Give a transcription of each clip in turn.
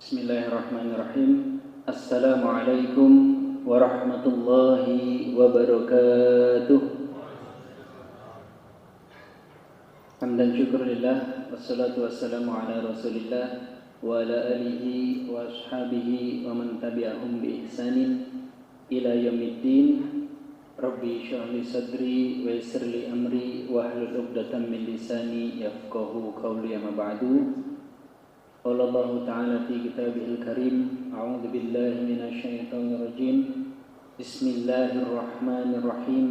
Bismillahirrahmanirrahim. Assalamualaikum warahmatullahi wabarakatuh. Hamdan syukurillah, wassalatu wassalamu ala rasulillah wa ala alihi wa ashabihi wa man tabi'ahum bi ihsanin ila yaumiddin. Rabbi shrah li sadri wa yassir li amri wa hlul 'uqdatam min lisani yafqahu qawli, amma ba'du. Qala Allah Ta'ala fi kitabihil karim, a'udzu billahi minasyaitonir rajim. Bismillahirrahmanirrahim.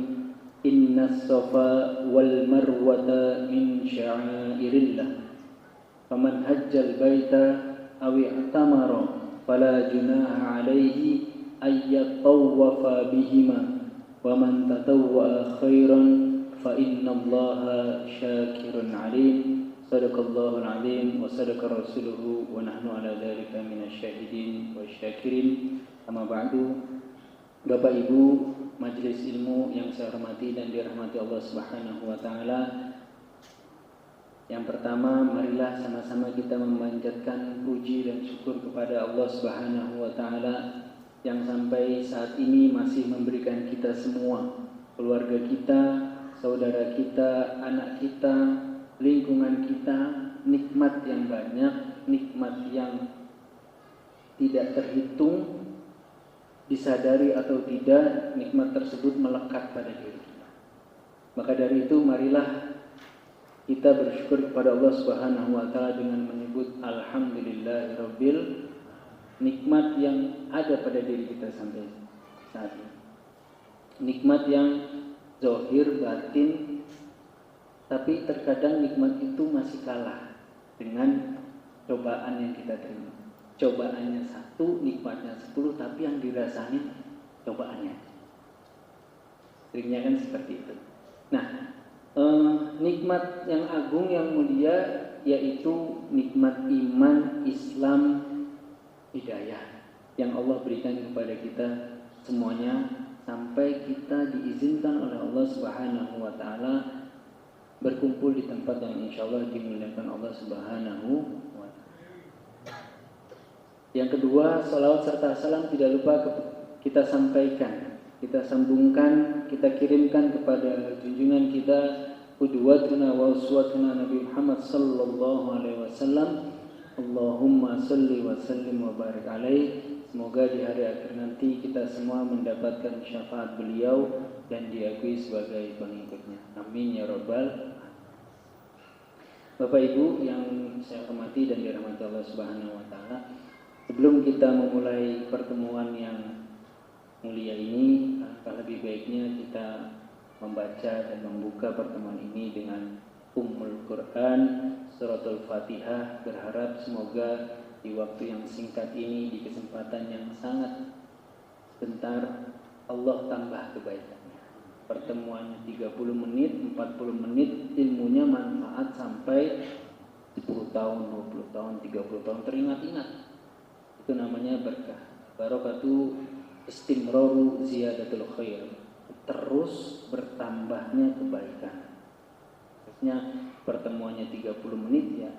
Innas safa wal marwata min sya'airillah. Faman hajjal baita aw i'tamara fala junaha 'alaihi ay yatawwafa bihima. Wa man tatawwa'a khairan fa innallaha syakirun 'alim. Sadaqallahul azim wa sadaqa rasuluhu wa nahnu ala dzalika minasyahidin wasyakirin. Amma ba'du. Bapak Ibu majelis ilmu yang saya hormati dan dirahmati Allah Subhanahu wa taala. Yang pertama, marilah sama-sama kita memanjatkan puji dan syukur kepada Allah Subhanahu wa taala yang sampai saat ini masih memberikan kita semua, keluarga kita, saudara kita, anak kita, lingkungan kita, nikmat yang banyak, nikmat yang tidak terhitung, disadari atau tidak, nikmat tersebut melekat pada diri kita. Maka dari itu marilah kita bersyukur kepada Allah Subhanahu wa taala dengan menyebut alhamdulillahirabbil, nikmat yang ada pada diri kita sampai saat ini. Nikmat yang zahir, batin, tapi terkadang nikmat itu masih kalah dengan cobaan yang kita terima. Cobaannya 1, nikmatnya 10, tapi yang dirasani cobaannya. Seringnya kan seperti itu. Nah, nikmat yang agung yang mulia yaitu nikmat iman, Islam, hidayah yang Allah berikan kepada kita semuanya sampai kita diizinkan oleh Allah Subhanahu wa taala berkumpul di tempat yang insyaallah dimuliakan Allah Subhanahu wa ta'ala. Yang kedua, salawat serta salam tidak lupa kita sampaikan, kita sambungkan, kita kirimkan kepada junjungan kita, qudwatuna wa uswatuna Nabi Muhammad sallallahu alaihi wasallam. Allahumma salli wa sallim wa barik alaihi. Semoga di hari akhir nanti kita semua mendapatkan syafaat beliau dan diakui sebagai pengikutnya. Amin ya rabbal. Bapak Ibu yang saya hormati dan dirahmati Allah Subhanahu wa taala, sebelum kita memulai pertemuan yang mulia ini, lebih baiknya kita membaca dan membuka pertemuan ini dengan Ummul Quran, Suratul Fatihah. Berharap semoga di waktu yang singkat ini, di kesempatan yang sangat sebentar, Allah tambah kebaikannya. Pertemuannya 30 menit, 40 menit, ilmunya manfaat sampai 10 tahun, 20 tahun, 30 tahun teringat-ingat. Itu namanya berkah. Barakatu istimraru ziyadatul khair. Terus bertambahnya kebaikan. Maksudnya pertemuannya 30 menit ya,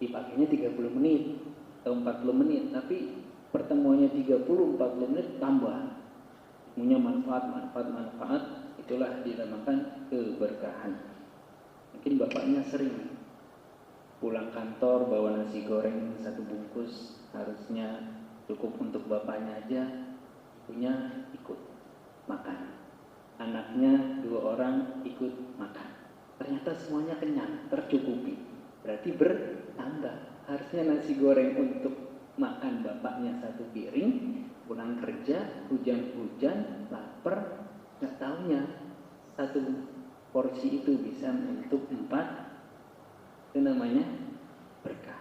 dipakainya 30 menit atau 40 menit, tapi pertemuannya 30-40 menit tambah, punya manfaat, itulah dinamakan keberkahan. Mungkin bapaknya sering pulang kantor bawa nasi goreng 1 bungkus, harusnya cukup untuk bapaknya aja, punya ikut makan, anaknya 2 orang ikut makan, ternyata semuanya kenyang, tercukupi, berarti bertambah. Harusnya nasi goreng untuk makan bapaknya 1 piring, pulang kerja hujan-hujan lapar, nggak taunya 1 porsi itu bisa untuk 4. Itu namanya berkah.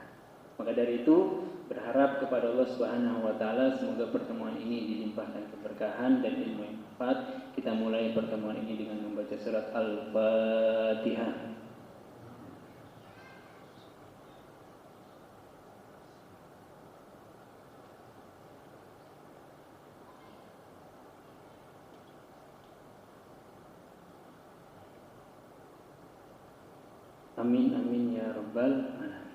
Maka dari itu berharap kepada Allah Subhanahu wa taala semoga pertemuan ini dilimpahkan keberkahan dan ilmu yang manfaat. Kita mulai pertemuan ini dengan membaca surat Al-Fatihah. Amin amin ya rabbal alamin.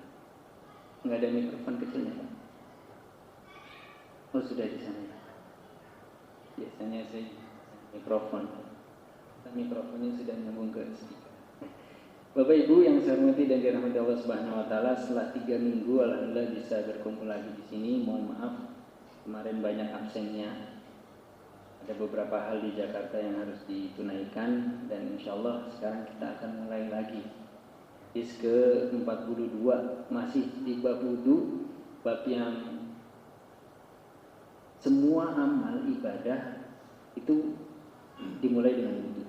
Nggak ada mikrofon kecilnya, Pak? Oh, sudah di sana. Biasanya saya mikrofonnya sudah nyambung ke speaker. Bapak Ibu yang saya hormati dan dirahmati Allah Subhanahu wa taala, setelah 3 minggu alhamdulillah bisa berkumpul lagi di sini. Mohon maaf kemarin banyak absennya. Ada beberapa hal di Jakarta yang harus ditunaikan dan insya Allah sekarang kita akan mulai lagi. Hadis ke-42 masih di bab wudu, bab yang semua amal ibadah itu dimulai dengan wudu.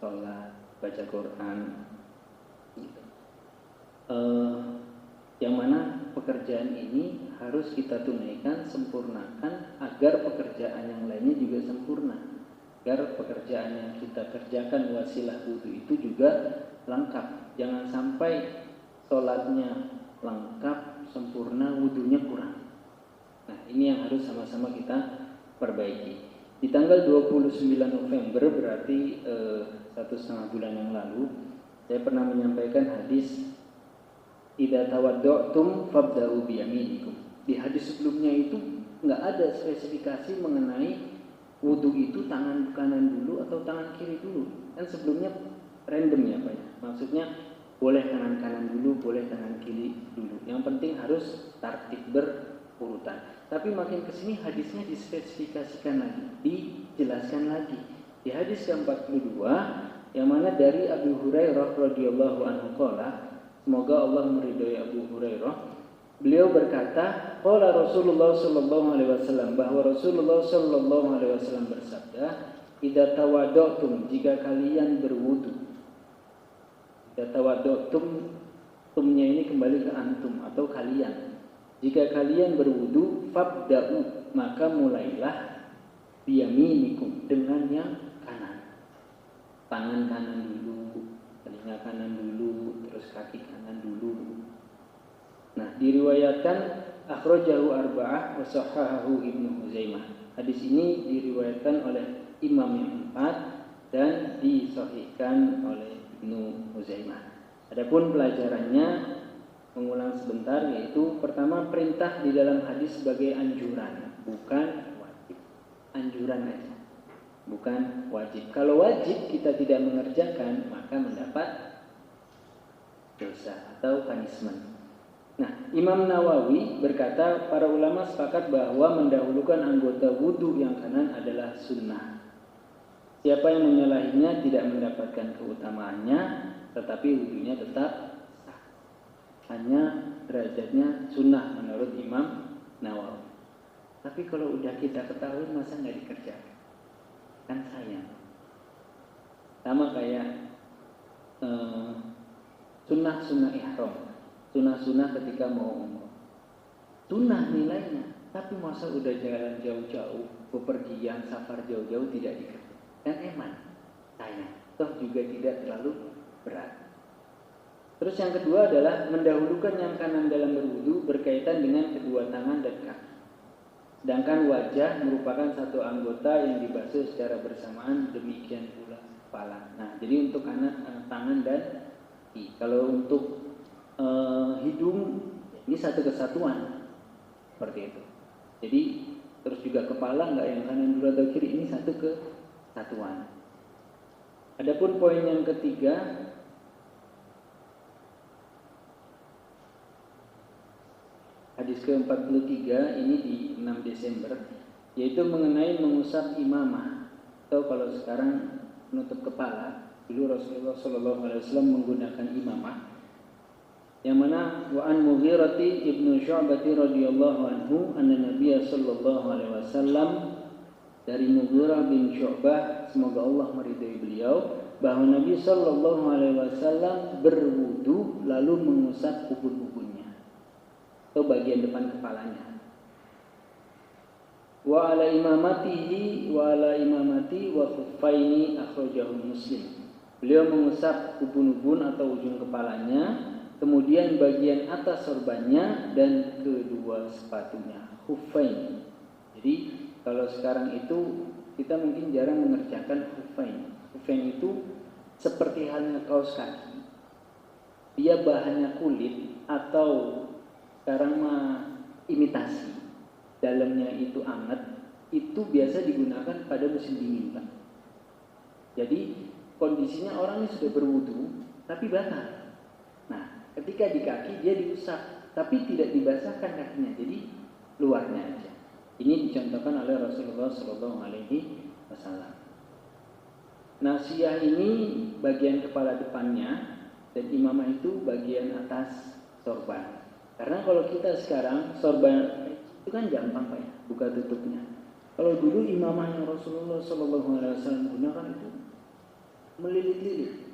Sholat, baca Quran, gitu. Yang mana pekerjaan ini harus kita tunaikan, sempurnakan agar pekerjaan yang lainnya juga sempurna, agar pekerjaan yang kita kerjakan wasilah wudu itu juga lengkap. Jangan sampai sholatnya lengkap, sempurna, wudunya kurang. Nah, ini yang harus sama-sama kita perbaiki. Di tanggal 29 November berarti 1,5 bulan yang lalu, saya pernah menyampaikan hadis idza tawaddu'tum fabda'u biyaminikum. Di hadis sebelumnya itu nggak ada spesifikasi mengenai wudu itu tangan kanan dulu atau tangan kiri dulu. Kan sebelumnya random ya Pak ya. Maksudnya boleh tangan kanan dulu, boleh tangan kiri dulu. Yang penting harus tertib berurutan. Tapi makin kesini hadisnya dispesifikasikan lagi, dijelaskan lagi. Di hadis ke-42 yang mana dari Abu Hurairah radhiyallahu anhu qala, semoga Allah meridhai Abu Hurairah, beliau berkata, qala Rasulullah sallallahu alaihi wasallam, bahwa Rasulullah sallallahu alaihi wasallam bersabda, idza tawaddu'tum, jika kalian berwudu. Idza tawaddu'tum, tumnya ini kembali ke antum atau kalian. Jika kalian berwudu, fabda'u, maka mulailah biyaminikum, dengan yang kanan. Tangan kanan dulu, telinga kanan dulu, terus kaki kanan dulu. Nah, diriwayatkan akhrajahu arba'ah wa sahhahahu Ibnu Huzaimah. Hadis ini diriwayatkan oleh imam yang 4 dan disahihkan oleh Ibnu Huzaimah. Adapun pelajarannya, mengulang sebentar, yaitu pertama, perintah di dalam hadis sebagai anjuran, bukan wajib. Anjuran aja, bukan wajib. Kalau wajib kita tidak mengerjakan, maka mendapat dosa atau punishment. Nah, Imam Nawawi berkata, para ulama sepakat bahwa mendahulukan anggota wudu yang kanan adalah sunnah. Siapa yang menyalahinya tidak mendapatkan keutamaannya, tetapi wudunya tetap hanya derajatnya sunnah menurut Imam Nawawi. Tapi kalau udah kita ketahui, masa nggak dikerjakan? Kan sayang. Sama kayak sunnah ihram, sunnah ketika mau umroh. Sunnah nilainya, tapi masa udah jalan jauh-jauh, bepergian, safar jauh-jauh tidak dikerjakan? Kan eman, sayang. Toh juga tidak terlalu berat. Terus yang kedua adalah mendahulukan yang kanan dalam berwudu berkaitan dengan kedua tangan dan kaki. Sedangkan wajah merupakan satu anggota yang dibasuh secara bersamaan, demikian pula kepala. Nah, jadi untuk tangan dan kaki. Kalau untuk hidung, ini satu kesatuan, seperti itu. Jadi terus juga kepala, nggak yang kanan dulu atau kiri, ini satu kesatuan. Adapun poin yang ketiga, hadis ke-43 ini di 6 Desember, yaitu mengenai mengusap imamah, atau kalau sekarang menutup kepala. Dulu Rasulullah SAW menggunakan imamah, yang mana wa an Mughirati ibnu Syu'bah radhiyallahu anhu anna Nabiya sallallahu alaihi wasallam, dari Mughirah bin Syu'bah, semoga Allah meridai beliau, bahwa Nabi sallallahu alaihi wasallam berwudu lalu mengusap ubun-ubunnya atau bagian depan kepalanya. Wa ala imamati wa khuffaini akhrajahu Muslim. Beliau mengusap ubun-ubun atau ujung kepalanya, kemudian bagian atas sorbannya dan kedua sepatunya, khuffain. Jadi kalau sekarang itu kita mungkin jarang mengerjakan khuffain. Khuffain itu seperti halnya kaos kaki. Dia bahannya kulit atau sekarang mah imitasi, dalamnya itu anget, itu biasa digunakan pada musim dingin, Pak. Jadi kondisinya orang ini sudah berwudu tapi batal. Nah, ketika di kaki dia diusap tapi tidak dibasahkan kakinya, jadi luarnya aja. Ini dicontohkan oleh Rasulullah SAW. Nasiyah ini bagian kepala depannya dan imamah itu bagian atas sorban. Karena kalau kita sekarang sorban itu kan gampang Pak ya, buka tutupnya. Kalau dulu imamahnya Rasulullah SAW gunakan itu melilit-lilit.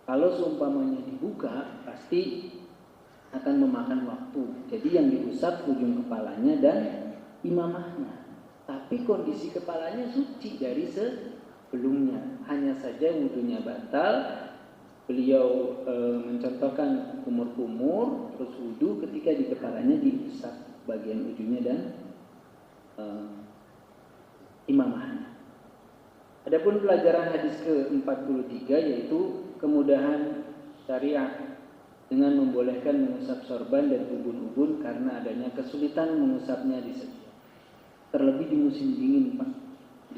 Kalau seumpamanya dibuka pasti akan memakan waktu. Jadi yang diusap ujung kepalanya dan imamahnya. Tapi kondisi kepalanya suci dari sebelumnya. Hanya saja wudunya batal. Beliau mencontohkan kumur-kumur terus wudu ketika di kepalanya diusap bagian ujungnya dan imamahnya. Adapun pelajaran hadis ke-43 yaitu kemudahan syariat dengan membolehkan mengusap sorban dan ubun-ubun karena adanya kesulitan mengusapnya di setiap. Terlebih di musim dingin, Pak.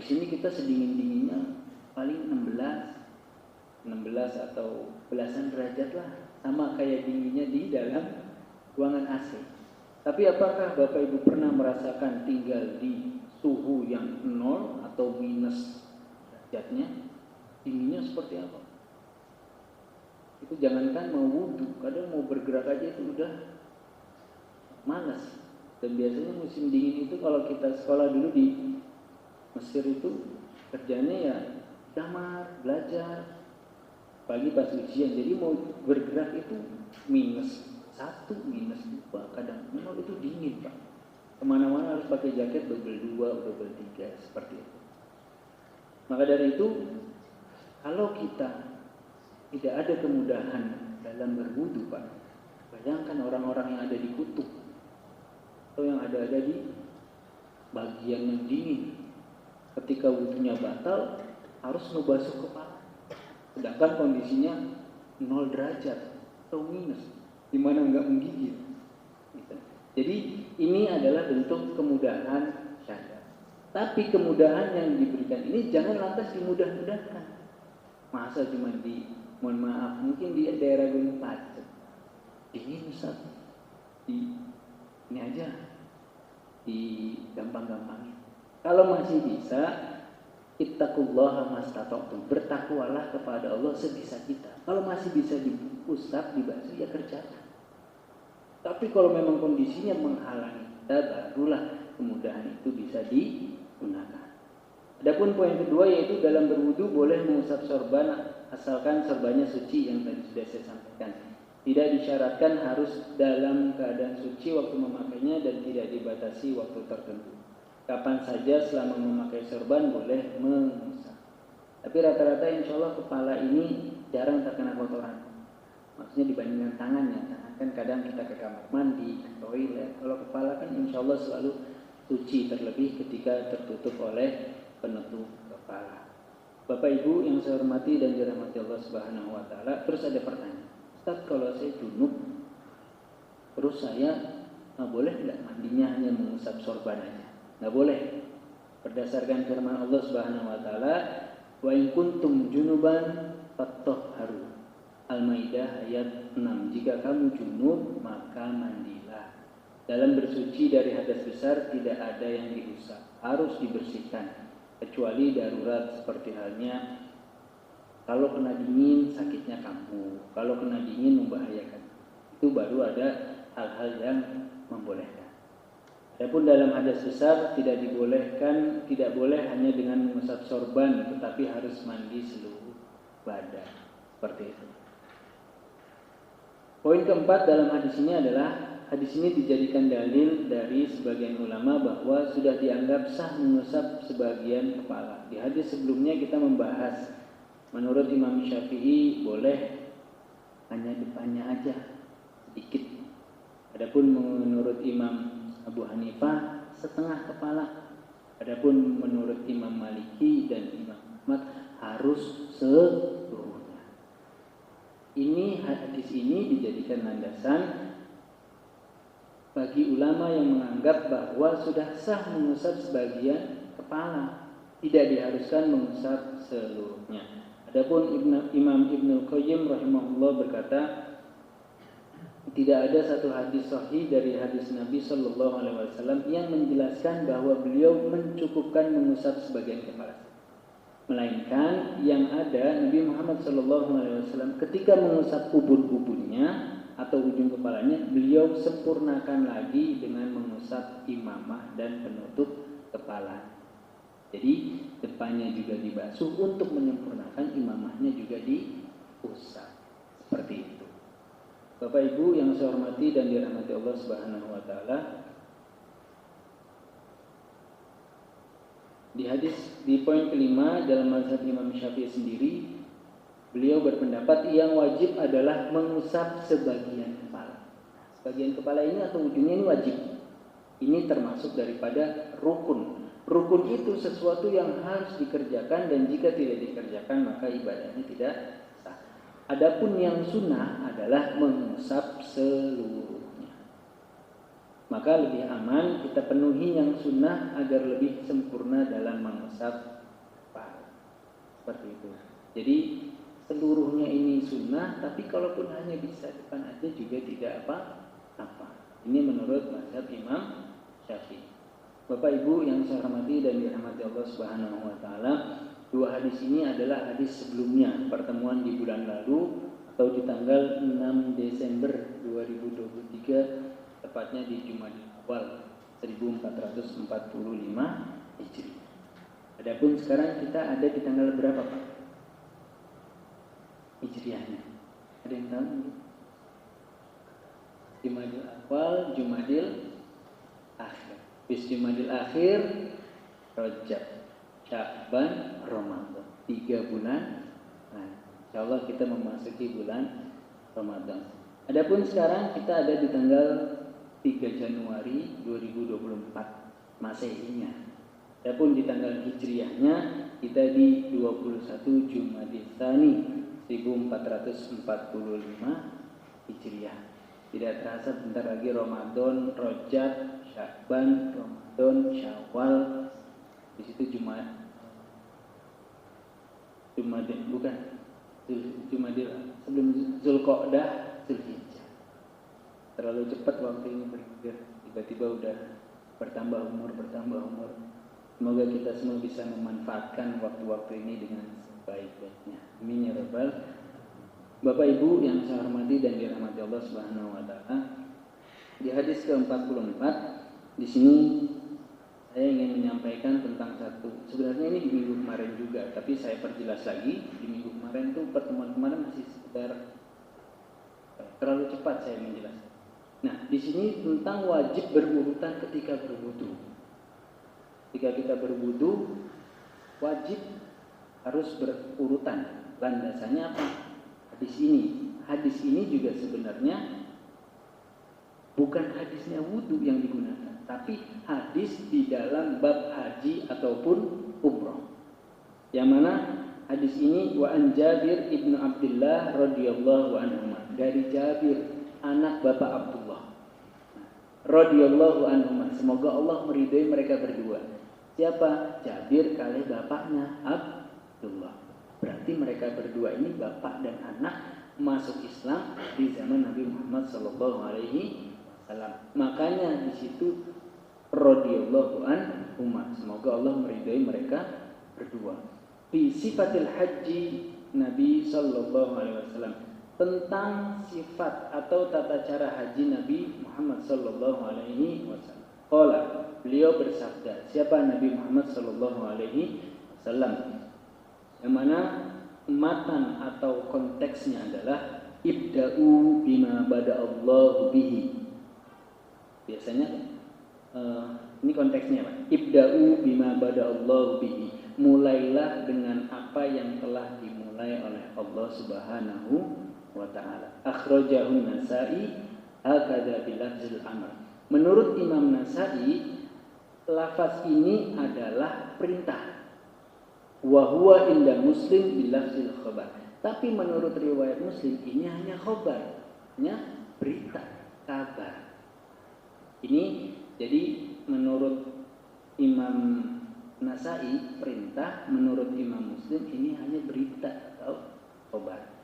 Di sini kita sedingin-dinginnya paling 16 atau belasan derajat lah, sama kayak dinginnya di dalam ruangan AC. Tapi apakah Bapak Ibu pernah merasakan tinggal di suhu yang 0 atau minus derajatnya? Dinginnya seperti apa? Itu jangankan mau wudhu, kadang mau bergerak aja itu udah malas. Dan biasanya musim dingin itu kalau kita sekolah dulu di Mesir itu kerjanya ya kamar, belajar, pagi pas ujian. Jadi mau bergerak itu minus 1, minus 2, kadang memang itu dingin Pak. Kemana-mana harus pakai jaket double 2, double 3, seperti itu. Maka dari itu, kalau kita tidak ada kemudahan dalam berwudu Pak, bayangkan orang-orang yang ada di kutub atau yang ada di bagian yang dingin, ketika wudunya batal harus ngebasuh kepala, sedangkan kondisinya 0 derajat atau minus, dimana nggak menggigil. Jadi ini adalah bentuk kemudahan syariat. Tapi kemudahan yang diberikan ini jangan lantas dimudah-mudahkan. Masa cuma mohon maaf, mungkin di daerah Gunung Pacet dingin Ustaz, ini aja di gampang-gampangin. Kalau masih bisa, ittaqullaha mastata'tum, bertakwalah kepada Allah sebisa kita. Kalau masih bisa diusap, dibasuh, ya kerjakan. Tapi kalau memang kondisinya menghalangi kita, barulah kemudahan itu bisa digunakan. Adapun poin kedua yaitu dalam berwudu boleh mengusap sorban asalkan sorbannya suci, yang tadi sudah saya sampaikan. Tidak disyaratkan harus dalam keadaan suci waktu memakainya dan tidak dibatasi waktu tertentu. Kapan saja selama memakai sorban boleh mengusap. Tapi rata-rata insya Allah kepala ini jarang terkena kotoran. Maksudnya dibandingkan tangannya. Tangan kan kadang kita ke kamar mandi, ke toilet. Kalau kepala kan insya Allah selalu suci, terlebih ketika tertutup oleh penutup kepala. Bapak Ibu yang saya hormati dan dirahmati Allah Subhanahu wa taala, terus ada pertanyaan. Ustaz, kalau saya junub terus saya boleh tidak mandinya hanya mengusap sorban aja? Nggak boleh. Berdasarkan firman Allah Subhanahu wa taala, wa in kuntum junuban fattahharu. Al-Maidah ayat 6. Jika kamu junub maka mandilah. Dalam bersuci dari hadas besar tidak ada yang diusap, harus dibersihkan kecuali darurat, seperti halnya kalau kena dingin sakitnya kamu, kalau kena dingin membahayakan, itu baru ada hal-hal yang membolehkan. Adapun dalam hadas besar tidak dibolehkan, tidak boleh hanya dengan mengusap sorban, tetapi harus mandi seluruh badan, seperti itu. Poin keempat dalam hadis ini adalah, hadis ini dijadikan dalil dari sebagian ulama bahwa sudah dianggap sah mengusap sebagian kepala. Di hadis sebelumnya kita membahas, menurut Imam Syafi'i boleh hanya depannya aja sedikit. Adapun menurut Imam Abu Hanifah setengah kepala. Adapun menurut Imam Maliki dan Imam Ahmad harus seluruhnya. Ini hadis ini dijadikan landasan bagi ulama yang menganggap bahwa sudah sah mengusap sebagian kepala, tidak diharuskan mengusap seluruhnya. Adapun Imam Ibnu Qayyim rahimahullah berkata, tidak ada satu hadis sahih dari hadis Nabi Shallallahu Alaihi Wasallam yang menjelaskan bahwa beliau mencukupkan mengusap sebagian kepala, melainkan yang ada Nabi Muhammad Shallallahu Alaihi Wasallam ketika mengusap ubun-ubunnya atau ujung kepalanya, beliau sempurnakan lagi dengan mengusap imamah dan penutup kepala. Jadi depannya juga dibasuh untuk menyempurnakan, imamahnya juga diusap. Seperti itu. Bapak Ibu yang saya hormati dan dirahmati Allah Subhanahu wa taala. Di hadis di poin kelima dalam mazhab Imam Syafi'i sendiri, beliau berpendapat yang wajib adalah mengusap sebagian kepala. Sebagian kepala ini atau ujungnya ini wajib. Ini termasuk daripada rukun. Rukun itu sesuatu yang harus dikerjakan dan jika tidak dikerjakan maka ibadahnya tidak sah. Adapun yang sunnah adalah mengusap seluruhnya. Maka lebih aman kita penuhi yang sunnah agar lebih sempurna dalam mengusap kepala. Seperti itu. Jadi seluruhnya ini sunnah, tapi kalaupun hanya bisa depan aja juga tidak apa-apa. Ini menurut mazhab Imam Syafi'i. Bapak Ibu yang saya hormati dan dirahmati Allah Subhanahu wa taala, dua hadis ini adalah hadis sebelumnya, pertemuan di bulan lalu atau di tanggal 6 Desember 2023, tepatnya di Jumadil Awal 1445 Hijriah. Adapun sekarang kita ada di tanggal berapa, Pak? Hijriahnya. Ada yang tahu? Jumadil Awal, Jumadil Akhir. Bis Jumadil Akhir, Rajab, Sya'ban, Ramadan. 3 bulan. Nah, insyaallah kita memasuki bulan Ramadan. Adapun sekarang kita ada di tanggal 3 Januari 2024 Masehinya. Adapun di tanggal Hijriahnya kita di 21 Jumadil Tsani 1445 Hijriah. Tidak terasa bentar lagi Ramadan, Rajab, Sya'ban, Ramadan, Syawal. Di situ Jumadil bukan. Jumadil sebelum Zulqa'dah, Zulhijjah. Terlalu cepat waktu ini bergulir. Tiba-tiba udah bertambah umur. Semoga kita semua bisa memanfaatkan waktu-waktu ini dengan sebaik-baiknya. Amin ya rabbal. Bapak Ibu yang saya hormati dan dirahmati Allah Subhanahu wa taala. Di hadis ke-44 di sini saya ingin menyampaikan tentang satu. Sebenarnya ini di minggu kemarin juga, tapi saya perjelas lagi. Di minggu kemarin itu pertemuan kemarin masih sekedar terlalu cepat saya menjelaskan. Nah, di sini tentang wajib berurutan ketika berwudu. Ketika kita berwudu wajib harus berurutan. Landasannya apa? Hadis ini juga sebenarnya bukan hadisnya wudu yang digunakan, tapi hadis di dalam bab haji ataupun umroh. Yang mana hadis ini wa an Jabir ibnu Abdullah radhiyallahu anhu, dari Jabir anak Bapak Abdullah radhiyallahu anhu, semoga Allah meridai mereka berdua. Siapa? Jabir kali bapaknya Abdullah. Berarti mereka berdua ini bapak dan anak masuk Islam di zaman Nabi Muhammad sallallahu alaihi wasallam. Makanya di situ radhiyallahu anhu, semoga Allah meridai mereka berdua. Fi sifatil haji Nabi sallallahu alaihi wasallam, tentang sifat atau tata cara haji Nabi Muhammad sallallahu alaihi wasallam. Qala, beliau bersabda, siapa Nabi Muhammad sallallahu alaihi wasallam? Yang mana matan atau konteksnya adalah ibda'u bima bada'allahu bihi. Biasanya ini konteksnya Pak. Ibda'u bima bada'allahu bihi. Mulailah dengan apa yang telah dimulai oleh Allah Subhanahu wa taala. Akhrajahu Nasa'i hakadha bilafzil amr. Menurut Imam Nasa'i, lafaz ini adalah perintah. Wa huwa inda Muslim bilafzil khabar. Tapi menurut riwayat Muslim ini hanya khabar, hanya berita, kabar. Ini jadi menurut Imam Nasai perintah, menurut Imam Muslim ini hanya berita atau khobar.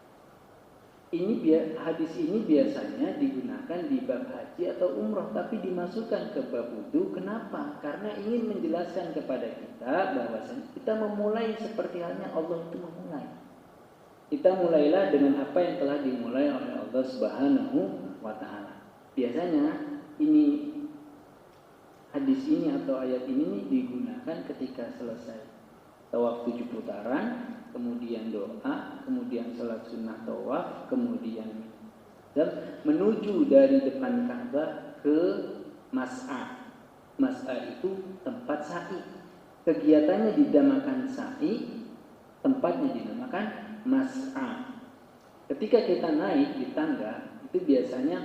Hadis ini biasanya digunakan di bab haji atau umroh, tapi dimasukkan ke bab wudu. Kenapa? Karena ingin menjelaskan kepada kita bahwasanya kita memulai seperti halnya Allah itu memulai. Kita mulailah dengan apa yang telah dimulai oleh Allah Subhanahu wa Ta'ala. Biasanya hadis ini atau ayat ini digunakan ketika selesai tawaf 7 putaran, kemudian doa, kemudian salat sunnah tawaf, kemudian menuju dari depan Ka'bah ke Mas'a. Mas'a itu tempat sa'i. Kegiatannya dinamakan sa'i, tempatnya dinamakan Mas'a. Ketika kita naik di tangga, itu biasanya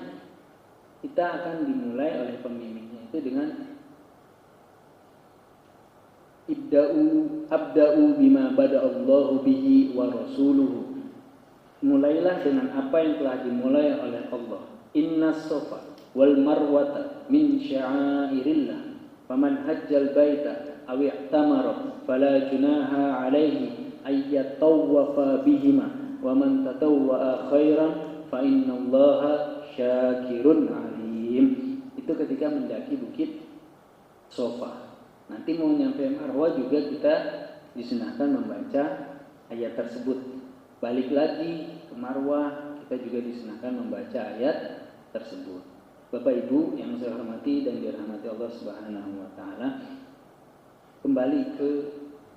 kita akan dimulai oleh pembimbingnya itu dengan Abda'u bima bada'allahu bihi wa rasuluhu. Mulailah dengan apa yang telah dimulai oleh Allah. Innas safa wal marwata min sya'airillah. Faman hajjal baita aw i'tamara fala junaha alaihi ay yatawwafa bihima wa man tatawwa'a khairan fa innallaha syakirun alim. Itu ketika mendaki bukit Safa. Nanti mau nyampe Marwah juga kita disunahkan membaca ayat tersebut. Balik lagi ke Marwah, kita juga disunahkan membaca ayat tersebut. Bapak Ibu yang saya hormati dan dirahmati Allah Subhanahu wa Ta'ala, kembali ke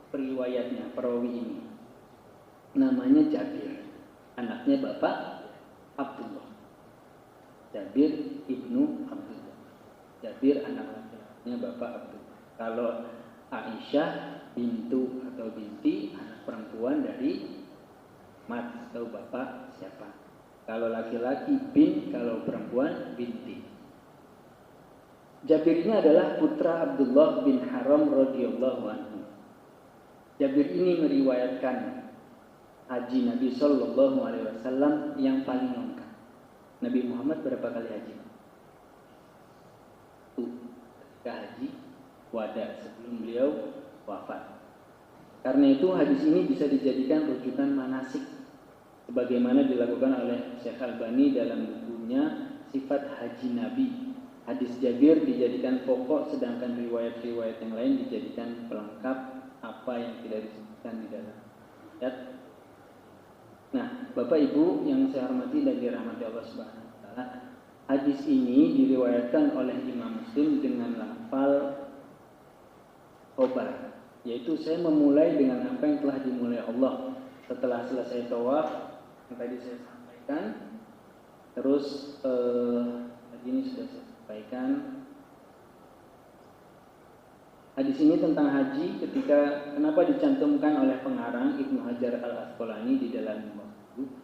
periwayatnya perawi ini. Namanya Jabir, anaknya Bapak Abdullah. Jabir ibnu Abdullah. Jabir anak laki-lakinya Bapak Abdullah. Kalau Aisyah bintu atau binti, anak perempuan dari mat atau bapak siapa. Kalau laki-laki bin, kalau perempuan binti. Jabir ini adalah putra Abdullah bin Haram radhiyallahu anhu. Jabir ini meriwayatkan haji Nabi Shallallahu Alaihi Wasallam yang paling lengkap. Nabi Muhammad berapa kali haji? Ketika haji wada sebelum beliau wafat. Karena itu hadis ini bisa dijadikan rujukan manasik sebagaimana dilakukan oleh Syekh Albani dalam bukunya Sifat Haji Nabi. Hadis Jabir dijadikan pokok, sedangkan riwayat-riwayat yang lain dijadikan pelengkap apa yang tidak disebutkan di dalam ayat. Nah, Bapak Ibu yang saya hormati dan dirahmati Allah Subhanahu wa Ta'ala, hadis ini diriwayatkan oleh Imam Muslim dengan lafal khobar, yaitu saya memulai dengan apa yang telah dimulai Allah setelah selesai tawaf yang tadi saya sampaikan. Terus tadi ini sudah saya sampaikan. Hadis ini tentang haji ketika kenapa dicantumkan oleh pengarang Ibnu Hajar Al-Asqalani di dalam buku.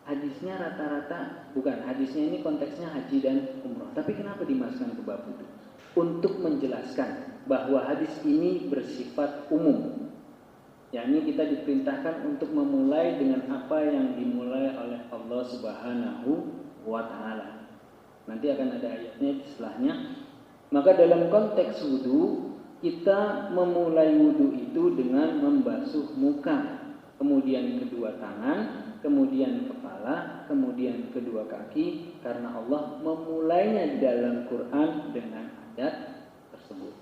Hadisnya rata-rata hadisnya ini konteksnya haji dan umroh. Tapi kenapa dimasukkan ke bab itu? Untuk menjelaskan bahwa hadis ini bersifat umum. Yakni kita diperintahkan untuk memulai dengan apa yang dimulai oleh Allah Subhanahu wa Ta'ala. Nanti akan ada ayatnya setelahnya. Maka dalam konteks wudu, kita memulai wudu itu dengan membasuh muka, kemudian kedua tangan, kemudian kepala, kemudian kedua kaki, karena Allah memulainya dalam Quran dengan ayat tersebut.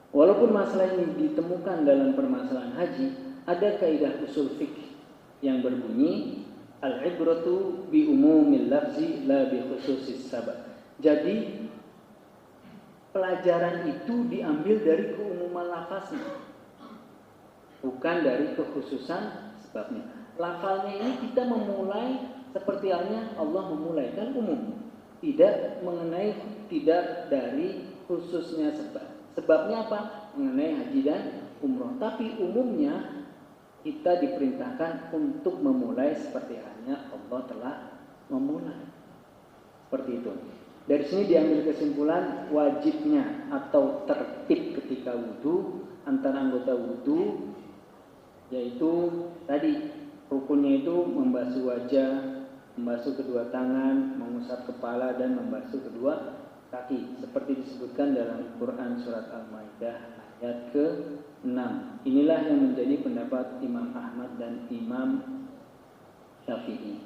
Walaupun masalah ini ditemukan dalam permasalahan haji, ada kaidah usul fikih yang berbunyi al-ibratu bi umumil lafzi la bi khususis sabab. Jadi pelajaran itu diambil dari keumuman lafaznya, bukan dari kekhususan sebabnya. Lafalnya ini kita memulai seperti halnya Allah memulai, kan umum. Tidak dari khususnya sebab. Sebabnya apa? Mengenai haji dan umroh. Tapi umumnya kita diperintahkan untuk memulai seperti halnya Allah telah memulai. Seperti itu. Dari sini diambil kesimpulan wajibnya atau tertib ketika wudu antara anggota wudu, yaitu tadi rukunnya itu membasuh wajah, membasuh kedua tangan, mengusap kepala dan membasuh kedua kaki seperti disebutkan dalam Quran surat Al-Maidah ayat ke-6. Inilah yang menjadi pendapat Imam Ahmad dan Imam Syafi'i.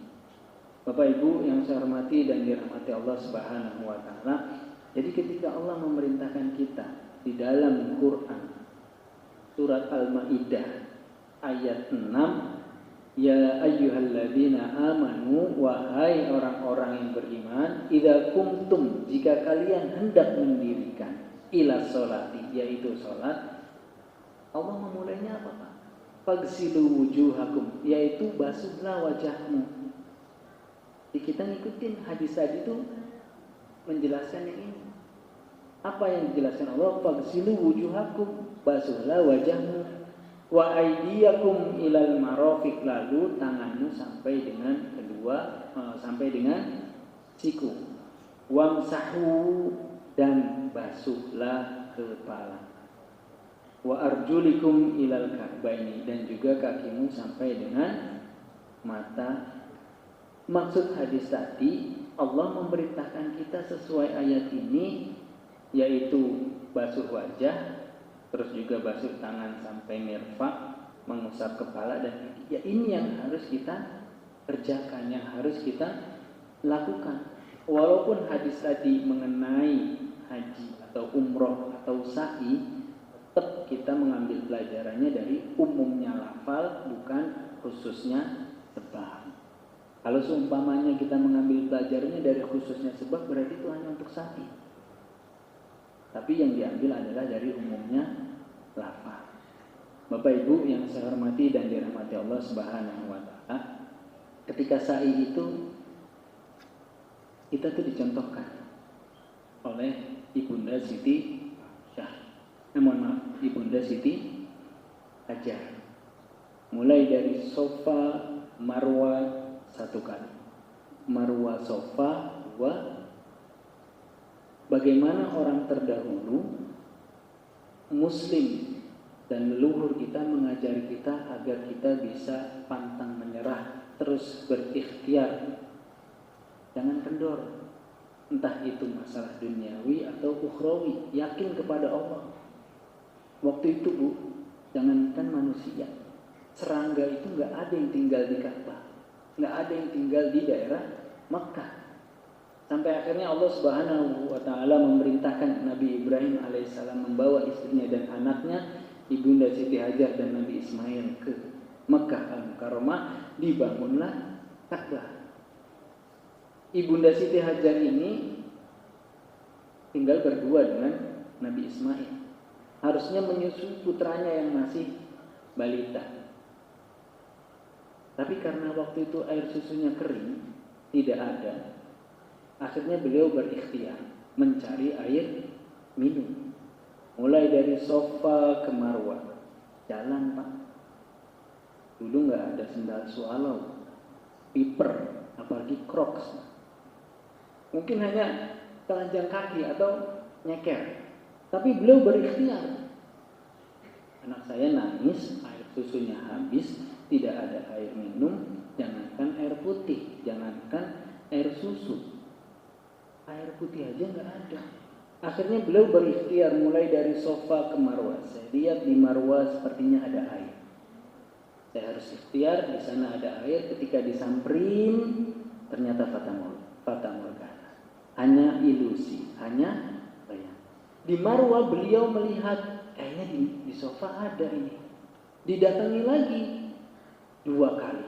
Bapak Ibu yang saya hormati dan dirahmati Allah Subhanahu wa taala, jadi ketika Allah memerintahkan kita di dalam Quran surat Al-Maidah ayat 6, ya ayyuhalladzina amanu, wahai orang-orang yang beriman, idza kumtum, jika kalian hendak mendirikan ila sholati, yaitu salat, Allah memulainya apa Pak? Fagsilu wujuhakum, yaitu basuhlah wajahmu. Jadi kita ngikutin hadis tadi itu menjelaskan yang ini. Apa yang dijelaskan Allah? Fagsilu wujuhakum, basuhlah wajahmu. Wa aydiyakum ilal marafiq, lalu tanganmu sampai dengan siku. Wamsahu, dan basuhlah kepala. Wa arjulikum ilal ka'baini, dan juga kakimu sampai dengan mata. Maksud hadis tadi, Allah memerintahkan kita sesuai ayat ini, yaitu basuh wajah, terus juga basuh tangan sampai mirfaq, mengusap kepala dan kaki. Ya ini yang harus kita kerjakan, yang harus kita lakukan. Walaupun hadis tadi mengenai haji atau umroh atau sa'i, tetap kita mengambil pelajarannya dari umumnya lafal, bukan khususnya sebab. Kalau seumpamanya kita mengambil pelajarannya dari khususnya sebab, berarti itu hanya untuk sa'i. Tapi yang diambil adalah dari umumnya lafal. Bapak Ibu yang saya hormati dan dirahmati Allah Subhanahu wa taala, ketika sa'i itu kita tuh dicontohkan oleh Ibunda Siti Ibunda Siti Hajar. Mulai dari Safa Marwa 1 kali, Marwa Safa 2. Bagaimana orang terdahulu Muslim dan leluhur kita mengajari kita agar kita bisa pantang menyerah, terus berikhtiar, jangan kendor, entah itu masalah duniawi atau ukhrawi, yakin kepada Allah. Waktu itu Bu, jangankan manusia, serangga itu nggak ada yang tinggal di Ka'bah, nggak ada yang tinggal di daerah Makkah. Sampai akhirnya Allah Subhanahu wa taala memerintahkan Nabi Ibrahim alaihissalam membawa istrinya dan anaknya, Ibunda Siti Hajar dan Nabi Ismail, ke Makkah Al-Mukarramah, dibangunlah Ka'bah. Ibunda Siti Hajar ini tinggal berdua dengan Nabi Ismail. Harusnya menyusu putranya yang masih balita. Tapi karena waktu itu air susunya kering, tidak ada, akhirnya beliau berikhtiar mencari air minum. Mulai dari Safa ke Marwa, jalan Pak. Dulu nggak ada sendal swallow, piper, apalagi Crocs. Mungkin hanya telanjang kaki atau nyeker. Tapi beliau berikhtiar. Anak saya nangis, air susunya habis, tidak ada air minum, jangankan air putih, jangankan air susu, air putih aja nggak ada. Akhirnya beliau berikhtiar mulai dari Safa ke Marwa. Saya lihat di Marwa sepertinya ada air. Saya harus ikhtiar, di sana ada air. Ketika disamperin, ternyata fata morgana, hanya ilusi, hanya bayang. Di Marwa beliau melihat kayaknya di Safa ada ini. Didatangi lagi 2 kali.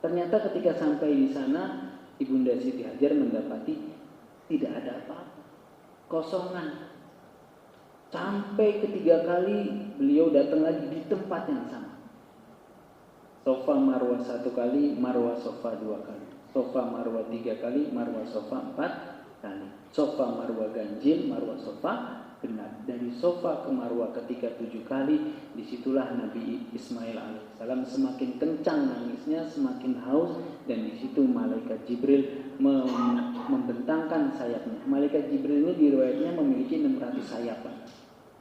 Ternyata ketika sampai di sana, Ibunda Siti Hajar mendapati tidak ada apa-apa, kosongan. Sampai ketiga kali beliau datang lagi di tempat yang sama. Safa Marwa 1 kali, Marwa Safa 2 kali, Safa Marwa 3 kali, Marwa Safa 4 kali, Safa Marwa ganjil, Marwa Safa genap. Dari Safa ke Marwa ketika 7 kali, disitulah Nabi Ismail alaihissalam semakin kencang nangisnya, semakin haus, dan disitu malaikat Jibril membentangkan sayapnya. Malaikat Jibril ini diriwayatnya memiliki 600 sayap.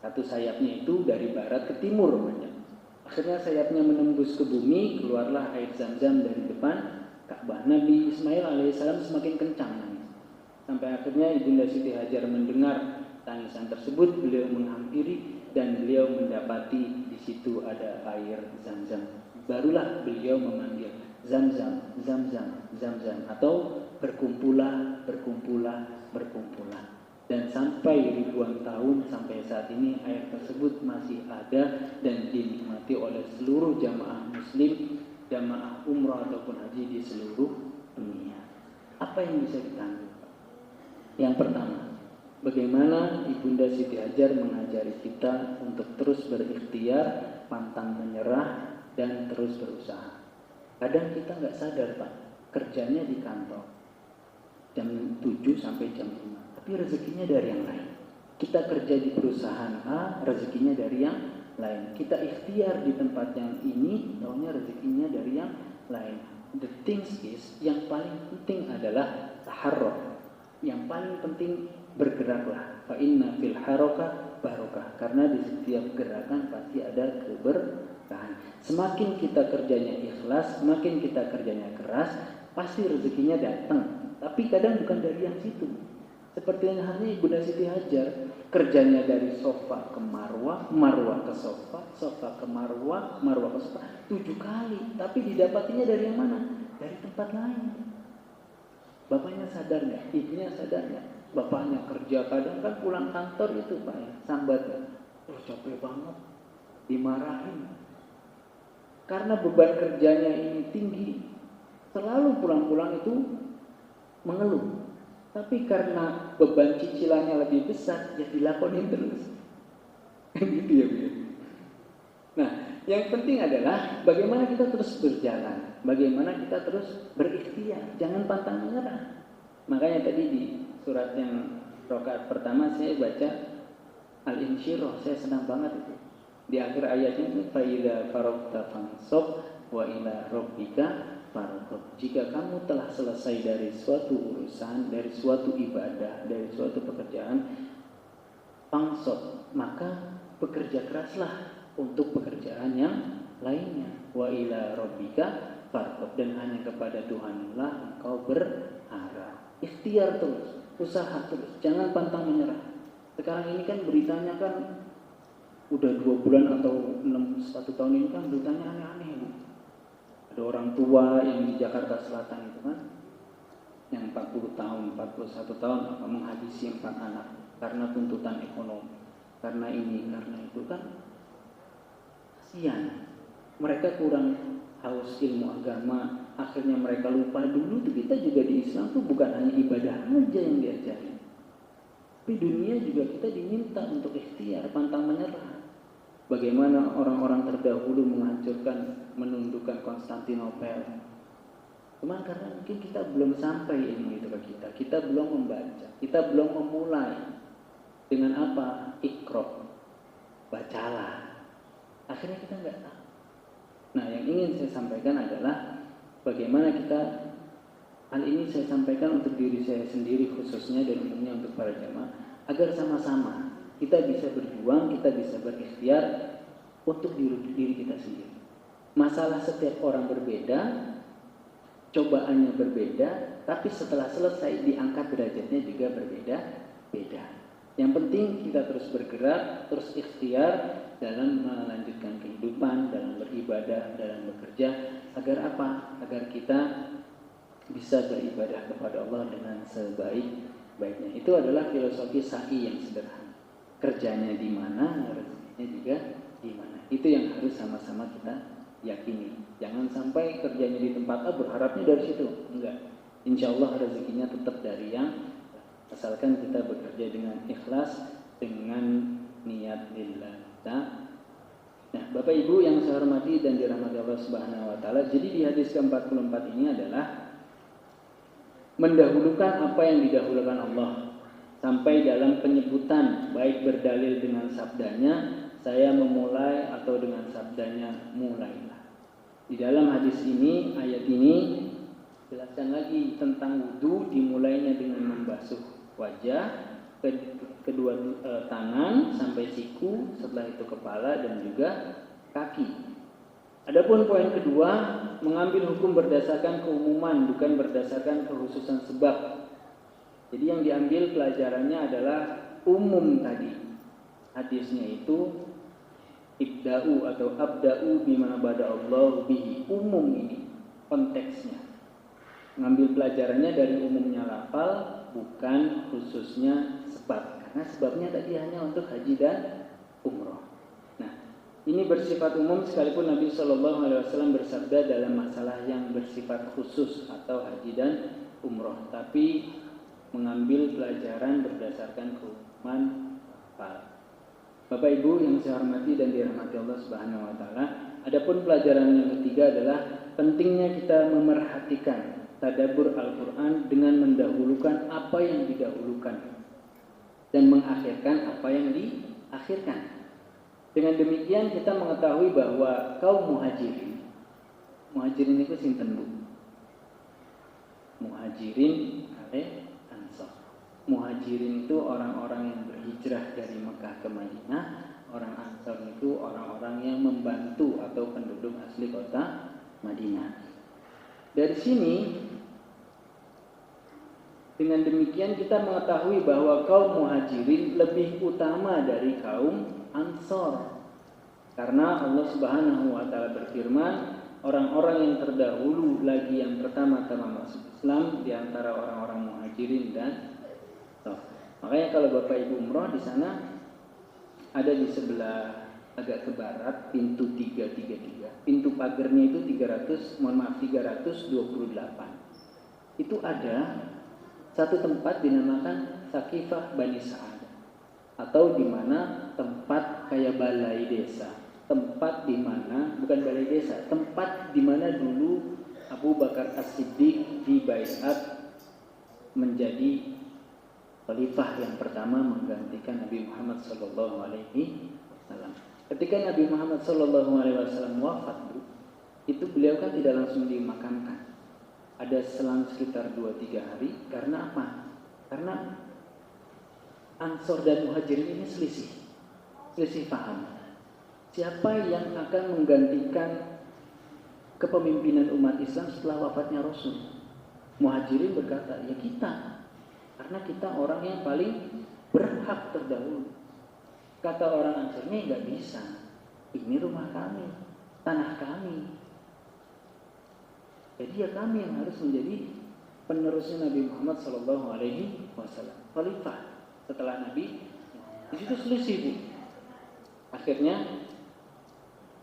Satu sayapnya itu dari barat ke timur banyak. Akhirnya sayapnya menembus ke bumi, keluarlah air Zam-Zam dari depan Ka'bah. Nabi Ismail alaihissalam semakin kencang nangis. Sampai akhirnya Ibunda Siti Hajar mendengar tangisan tersebut, beliau menghampiri dan beliau mendapati di situ ada air Zam-Zam. Barulah beliau memanggil Zam-Zam, Zam-Zam, Zam-Zam, atau berkumpullah, berkumpullah, berkumpullah. Dan sampai ribuan tahun sampai saat ini air tersebut masih ada dan dinikmati oleh seluruh jamaah muslim, jamaah umrah ataupun haji di seluruh dunia. Apa yang bisa kita ambil? Yang pertama, bagaimana Ibunda Siti Hajar mengajari kita untuk terus berikhtiar, pantang menyerah, dan terus berusaha. Kadang kita nggak sadar Pak, kerjanya di kantor jam 7 sampai jam 5, tapi rezekinya dari yang lain. Kita kerja di perusahaan A, rezekinya dari yang lain. Kita ikhtiar di tempat yang ini, taunya rezekinya dari yang lain. The thing is, yang paling penting adalah taharruk. Yang paling penting bergeraklah. Fa inna fil harakah barokah. Karena di setiap gerakan pasti ada keberkahan. Semakin kita kerjanya ikhlas, semakin kita kerjanya keras, pasti rezekinya datang. Tapi kadang bukan dari yang situ. Seperti yang halnya Ibunda Siti Hajar, kerjanya dari sofa ke marwah, marwah ke sofa, sofa ke marwah, marwah ke sofa 7 kali. Tapi didapatinya dari yang mana? Dari tempat lain. Bapaknya sadar nggak? Ibunya sadar nggak? Bapaknya kerja, kadang kan pulang kantor itu Pak ya, sambat ya. Oh capek banget, dimarahin. Karena beban kerjanya ini tinggi, selalu pulang-pulang itu mengeluh. Tapi karena beban cicilannya lebih besar, ya dilakonin terus. Gitu ya Bu. Nah, yang penting adalah bagaimana kita terus berjalan, bagaimana kita terus berikhtiar, jangan pantang menyerah. Makanya tadi di surat yang rakaat pertama saya baca Al-Insyirah, saya senang banget itu. Di akhir ayatnya itu fa idza faragta fansab wa ila rabbika farghab. Jika kamu telah selesai dari suatu urusan, dari suatu ibadah, dari suatu pekerjaan, fansab, maka bekerja keraslah untuk pekerjaan yang lainnya. Wa ila rabbika farghab, dan hanya kepada Tuhanlah engkau berharap. Ikhtiar terus, usaha terus, jangan pantang menyerah. Sekarang ini kan beritanya kan udah 2 bulan atau 1 tahun ini kan beritanya aneh-aneh Bu. Ada orang tua yang di Jakarta Selatan itu kan, yang 40 tahun, 41 tahun menghabisi 4 anak karena tuntutan ekonomi, karena ini, karena itu kan. Kasihan, mereka kurang haus ilmu agama, akhirnya mereka lupa dulu tuh kita juga di Islam tuh bukan hanya ibadah aja yang diajarin, tapi dunia juga kita diminta untuk ikhtiar, pantang menyerah. Bagaimana orang-orang terdahulu menghancurkan, menundukkan Konstantinopel, cuma karena mungkin kita belum sampai ilmu itu ke kita, kita belum membaca, kita belum memulai. Dengan apa? Iqra, bacalah. Akhirnya kita nggak tahu. Nah, yang ingin saya sampaikan adalah bagaimana kita, hal ini saya sampaikan untuk diri saya sendiri khususnya dan umumnya untuk para jamaah, agar sama-sama kita bisa berjuang, kita bisa berikhtiar untuk diri kita sendiri. Masalah setiap orang berbeda, cobaannya berbeda, tapi setelah selesai diangkat derajatnya juga berbeda-beda. Yang penting kita terus bergerak, terus ikhtiar dalam melanjutkan kehidupan, dalam beribadah, dalam bekerja, agar apa? Agar kita bisa beribadah kepada Allah dengan sebaik-baiknya. Itu adalah filosofi sa'i yang sederhana. Kerjanya di mana, rezekinya juga di mana. Itu yang harus sama-sama kita yakini. Jangan sampai kerjanya di tempat A berharapnya dari situ. Enggak. Insya Allah rezekinya tetap dari yang, asalkan kita bekerja dengan ikhlas, dengan niat lillah. Nah, Bapak Ibu yang saya hormati dan dirahmati Allah Subhanahu wa taala, jadi di hadis ke-44 ini adalah mendahulukan apa yang didahulukan Allah. Sampai dalam penyebutan, baik berdalil dengan sabdanya saya memulai atau dengan sabdanya mulailah. Di dalam hadis ini, ayat ini jelaskan lagi tentang wudu, dimulainya dengan membasuh wajah, kedua tangan sampai siku, setelah itu kepala dan juga kaki. Adapun poin kedua, mengambil hukum berdasarkan keumuman, bukan berdasarkan kekhususan sebab. Jadi yang diambil pelajarannya adalah umum tadi. Hadisnya itu ibda'u atau abda'u bima bada'allahu bihi. Umum ini konteksnya. Mengambil pelajarannya dari umumnya lafal, bukan khususnya sebab. Karena sebabnya tadi hanya untuk haji dan umroh. Nah, ini bersifat umum sekalipun Nabi Shallallahu Alaihi Wasallam bersabda dalam masalah yang bersifat khusus atau haji dan umroh. Tapi mengambil pelajaran berdasarkan keumuman lafal. Bapak Ibu yang saya hormati dan dirahmati Allah Subhanahu wa taala, adapun pelajaran yang ketiga adalah pentingnya kita memerhatikan tadabbur Al-Qur'an dengan mendahulukan apa yang didahulukan dan mengakhirkan apa yang diakhirkan. Dengan demikian kita mengetahui bahwa kaum muhajirin itu sinten Bu? Muhajirin kali Ansor. Muhajirin itu orang-orang yang berhijrah dari Mekah ke Madinah. Orang Ansor itu orang-orang yang membantu atau penduduk asli kota Madinah. Dari sini, dengan demikian kita mengetahui bahwa kaum muhajirin lebih utama dari kaum Ansor. Karena Allah Subhanahu wa taala berfirman, orang-orang yang terdahulu lagi yang pertama-tama masuk Islam di antara orang-orang muhajirin dan Ansor. Makanya kalau Bapak Ibu umroh di sana ada di sebelah agak ke barat pintu 333. Pintu pagarnya itu 328. Itu ada satu tempat dinamakan Sakifah Bani Sa'ad, atau di mana tempat kayak balai desa, tempat di mana bukan balai desa, tempat di mana dulu Abu Bakar As-Siddiq dibaiat menjadi khalifah yang pertama menggantikan Nabi Muhammad sallallahu alaihi wasallam. Ketika Nabi Muhammad sallallahu alaihi wasallam wafat, itu beliau kan tidak langsung dimakamkan. Ada selang sekitar 2-3 hari. Karena apa? Karena Ansor dan Muhajirin ini selisih paham. Siapa yang akan menggantikan kepemimpinan umat Islam setelah wafatnya Rasul? Muhajirin berkata, ya kita. Karena kita orang yang paling berhak terdahulu. Kata orang Ansor, ini nggak bisa. Ini rumah kami, tanah kami. Jadi ya kami yang harus menjadi penerusnya Nabi Muhammad Sallallahu Alaihi Wasallam, khalifah setelah Nabi. Di situ selisih Bu. Akhirnya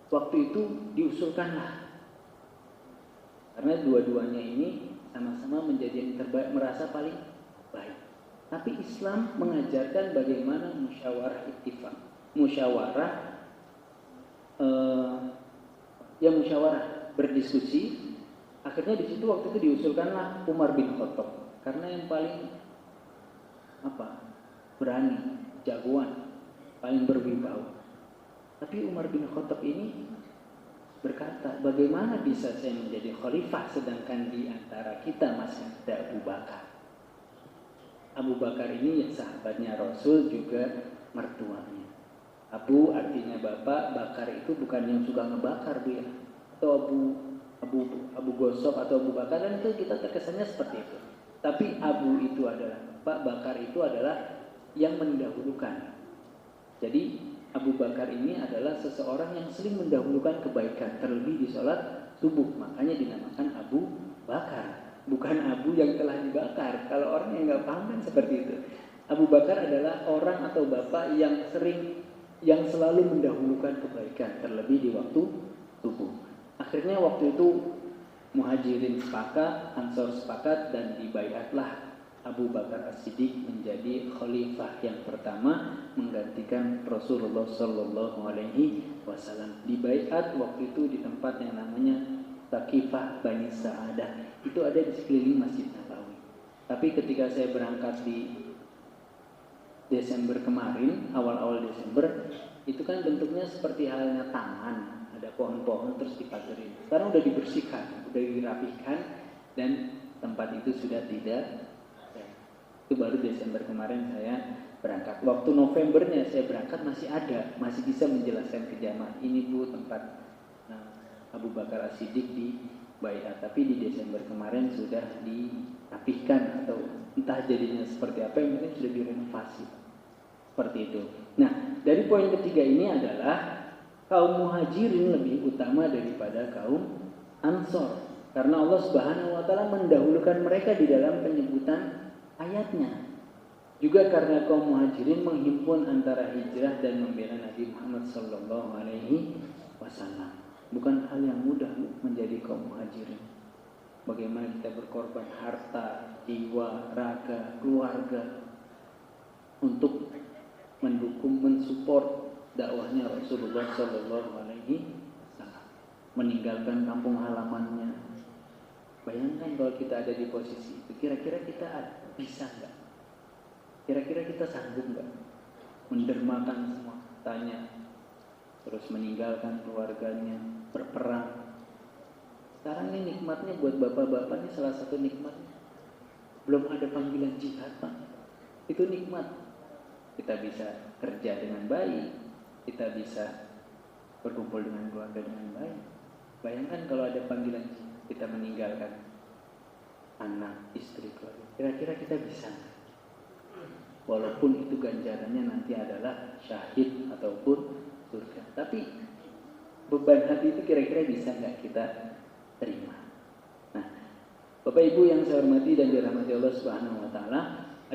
waktu itu diusulkanlah, karena dua-duanya ini sama-sama menjadi yang terbaik, merasa paling baik. Tapi Islam mengajarkan bagaimana musyawarah ittifaq, musyawarah berdiskusi. Akhirnya di situ waktu itu diusulkanlah Umar bin Khattab, karena yang paling berani, jagoan, paling berwibawa. Tapi Umar bin Khattab ini berkata, bagaimana bisa saya menjadi khalifah sedangkan di antara kita masih ada Abu Bakar. Abu Bakar ini sahabatnya Rasul, juga mertuanya. Abu artinya bapak, Bakar itu bukan yang suka ngebakar Bu ya, atau Abu Gosok atau Abu Bakar, dan itu kita terkesannya seperti itu. Tapi Abu itu adalah Pak, Bakar itu adalah yang mendahulukan. Jadi Abu Bakar ini adalah seseorang yang sering mendahulukan kebaikan, terlebih di sholat subuh. Makanya dinamakan Abu Bakar, bukan Abu yang telah dibakar. Kalau orang yang nggak paham kan seperti itu. Abu Bakar adalah orang atau bapak yang selalu mendahulukan kebaikan, terlebih di waktu subuh. Akhirnya waktu itu Muhajirin sepakat, Ansor sepakat, dan dibaiatlah Abu Bakar As-Siddiq menjadi khalifah yang pertama menggantikan Rasulullah Sallallahu Alaihi Wasallam. Dibaiat waktu itu di tempat yang namanya Sakifah Bani Sa'adah. Itu ada di sekeliling Masjid Nabawi. Tapi ketika saya berangkat di Desember kemarin, awal-awal Desember, itu kan bentuknya seperti halnya taman. Ada pohon-pohon terus dipagerin. Sekarang udah dibersihkan, udah dirapihkan, dan tempat itu sudah tidak. Itu baru Desember kemarin saya berangkat. Waktu Novembernya saya berangkat masih ada, masih bisa menjelaskan ke jamaah, ini Bu tempat Abu Bakar As-Siddiq di baiat, tapi di Desember kemarin sudah dirapihkan atau entah jadinya seperti apa, yang penting sudah direnovasi seperti itu. Nah, dari poin ketiga ini adalah kaum muhajirin lebih utama daripada kaum ansor, karena Allah Subhanahu wa taala mendahulukan mereka di dalam penyebutan ayatnya. Juga karena kaum muhajirin menghimpun antara hijrah dan membela Nabi Muhammad sallallahu alaihi wasallam. Bukan hal yang mudah menjadi kaum muhajirin. Bagaimana kita berkorban harta, jiwa, raga, keluarga untuk mendukung, mensupport dakwahnya Rasulullah sallallahu alaihi wasallam. Meninggalkan kampung halamannya. Bayangkan kalau kita ada di posisi itu, kira-kira kita bisa enggak? Kira-kira kita sanggup nggak mendermakan semua hartanya, terus meninggalkan keluarganya, berperang? Sekarang ini nikmatnya buat bapak-bapak ini salah satu nikmatnya. Belum ada panggilan jihad, Pak. Itu nikmat. Kita bisa kerja dengan baik, kita bisa berkumpul dengan keluarga dengan baik. Bayangkan kalau ada panggilan jihad, kita meninggalkan anak, istri, keluarga. Kira-kira kita bisa nggak? Walaupun itu ganjarannya nanti adalah syahid ataupun surga, tapi beban hati itu kira-kira bisa nggak kita terima? Nah, Bapak Ibu yang saya hormati dan dirahmati Allah Subhanahu wa taala,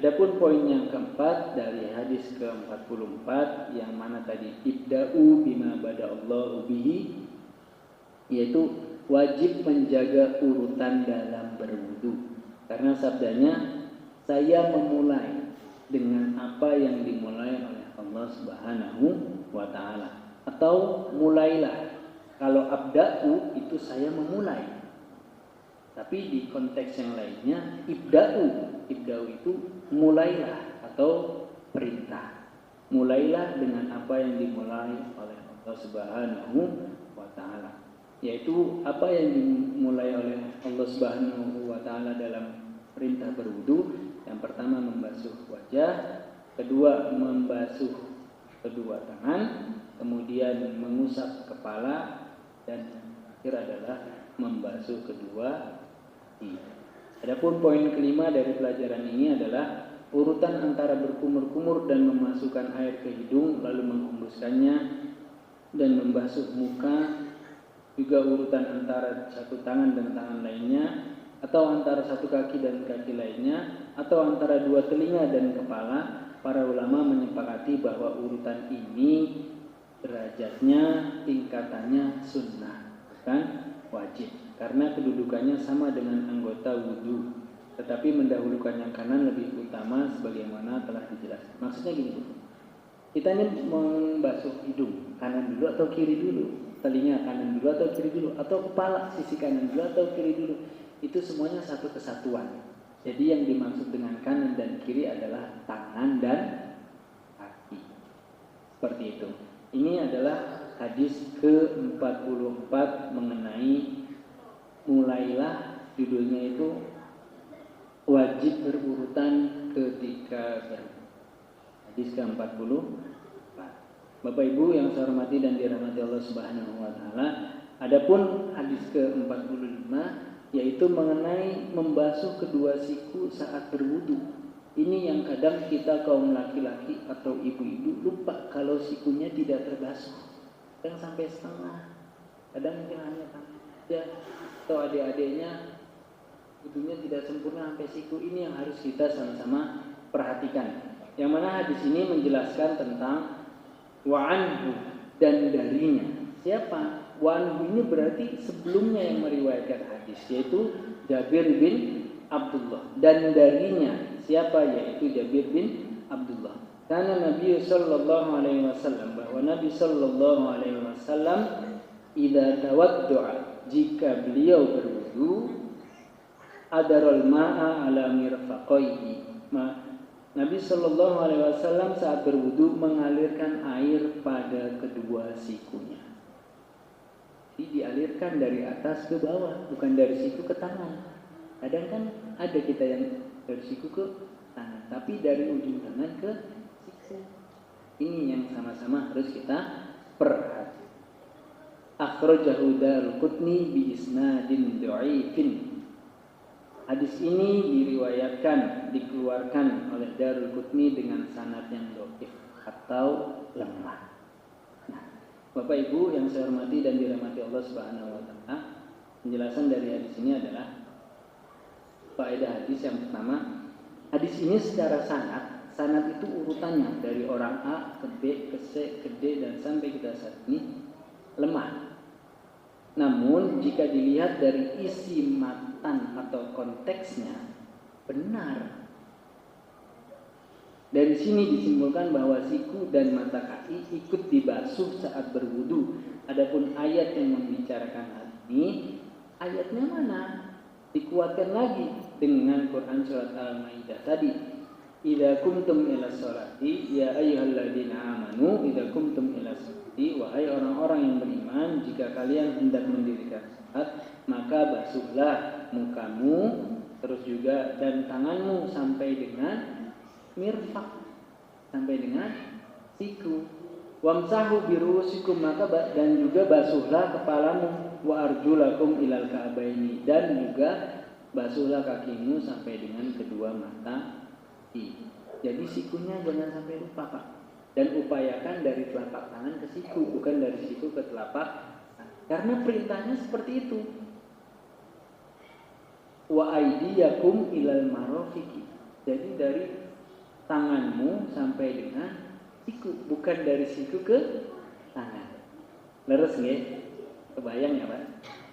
adapun poin yang keempat dari hadis ke-44 yang mana tadi ibda'u bima bada'allahu bihi, yaitu wajib menjaga urutan dalam berwudu. Karena sabdanya, saya memulai dengan apa yang dimulai oleh Allah Subhanahu wa taala, atau mulailah. Kalau abda'u itu saya memulai. Tapi di konteks yang lainnya ibda'u itu mulailah atau perintah. Mulailah dengan apa yang dimulai oleh Allah Subhanahu wa taala. Yaitu apa yang dimulai oleh Allah Subhanahu wa taala dalam perintah berwudu. Yang pertama membasuh wajah, kedua membasuh kedua tangan, kemudian mengusap kepala, dan terakhir adalah membasuh kedua kaki. Adapun poin kelima dari pelajaran ini adalah urutan antara berkumur-kumur dan memasukkan air ke hidung lalu menghembuskannya dan membasuh muka, juga urutan antara satu tangan dan tangan lainnya, atau antara satu kaki dan kaki lainnya, atau antara dua telinga dan kepala. Para ulama menyepakati bahwa urutan ini derajatnya, tingkatannya sunnah, bukan wajib, karena kedudukannya sama dengan anggota wudu, tetapi mendahulukan yang kanan lebih utama sebagaimana telah dijelaskan. Maksudnya gini, kita ini membasuh hidung, kanan dulu atau kiri dulu, telinga kanan dulu atau kiri dulu, atau kepala sisi kanan dulu atau kiri dulu. Itu semuanya satu kesatuan. Jadi yang dimaksud dengan kanan dan kiri adalah tangan dan kaki. Seperti itu. Ini adalah hadis ke-44 mengenai mulailah, judulnya itu wajib berurutan ketika berwudu. Hadis ke-44. Bapak Ibu yang saya hormati dan dirahmati Allah Subhanahu wa taala, adapun hadis ke-45 yaitu mengenai membasuh kedua siku saat berwudu. Ini yang kadang kita kaum laki-laki atau ibu-ibu lupa kalau sikunya tidak terbasuh. Kadang sampai setengah, kadang mungkin hanya tangan saja, atau adik-adiknya wudunya tidak sempurna sampai siku. Ini yang harus kita sama-sama perhatikan. Yang mana hadis ini menjelaskan tentang wa'anhu dan darinya. Siapa? Wa'anhu ini berarti sebelumnya yang meriwayatkan hadis, yaitu Jabir bin Abdullah, dan darinya siapa? Yaitu Jabir bin Abdullah. Karena Nabi sallallahu alaihi wasallam, bahwa Nabi sallallahu alaihi wasallam idza tawaddu'a, jika beliau berwudu, adarul ma'a ala mirfaqaihi. Nabi sallallahu alaihi wasallam saat berwudu mengalirkan air pada kedua sikunya. Jadi dialirkan dari atas ke bawah, bukan dari siku ke tangan. Kadang kan ada kita yang dari siku ke tangan, tapi dari ujung tangan ke siku. Ini yang sama-sama harus kita perhatikan. akhrajahu Daraqutni bi isnadin dhaifin. Hadis ini diriwayatkan, dikeluarkan oleh Daraqutni dengan sanad yang dhaif atau lemah. Nah, Bapak Ibu yang saya hormati dan dirahmati Allah Subhanahu wa taala, penjelasan dari hadis ini adalah faedah hadis yang pertama, hadis ini secara sanad itu urutannya dari orang A ke B ke C ke D dan sampai kita saat ini lemah. Namun jika dilihat dari isi matan atau konteksnya benar. Dari sini disimpulkan bahwa siku dan mata kaki ikut dibasuh saat berwudu. Adapun ayat yang membicarakan hal ini, ayatnya mana? Dikuatkan lagi dengan Quran surat Al-Maidah tadi. Idza kumtum ila sholati ya ayyuhalladzina amanu idza kumtum ila sholati, wahai orang-orang yang beriman, jika kalian hendak mendirikan salat maka basuhlah mukamu terus juga dan tanganmu sampai dengan mirfaq, sampai dengan siku. Wamsahu birusikum, maka dan juga basuhlah kepalamu, wa arjulakum ilal ka'baini, dan juga basuhlah kakimu sampai dengan kedua mata. Jadi sikunya jangan sampai lupa, Pak. Dan upayakan dari telapak tangan ke siku, bukan dari siku ke telapak. Karena perintahnya seperti itu. Wa aidiyakum ilal marafiqi. Jadi dari tanganmu sampai dengan siku, bukan dari siku ke tangan. Leres nggih? Kebayang ya, Pak?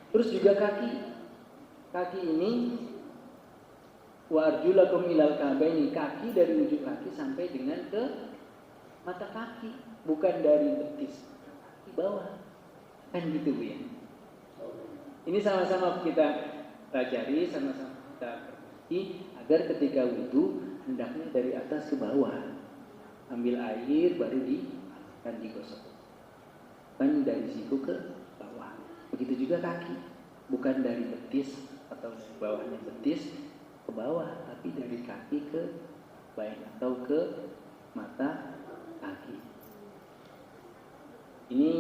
Terus juga kaki. Kaki ini wa arjulakum ilal ka'baini, kaki dari ujung kaki sampai dengan ke mata kaki, bukan dari betis kaki bawah. Kan gitu, Bu ya. Ini sama-sama kita pelajari, sama-sama kita perhati agar ketika wudu hendaknya dari atas ke bawah. Ambil air baru digosok. Kan dari siku ke bawah. Begitu juga kaki, bukan dari betis atau dari bawahnya betis ke bawah, tapi dari kaki ke baik atau ke mata kaki. Ini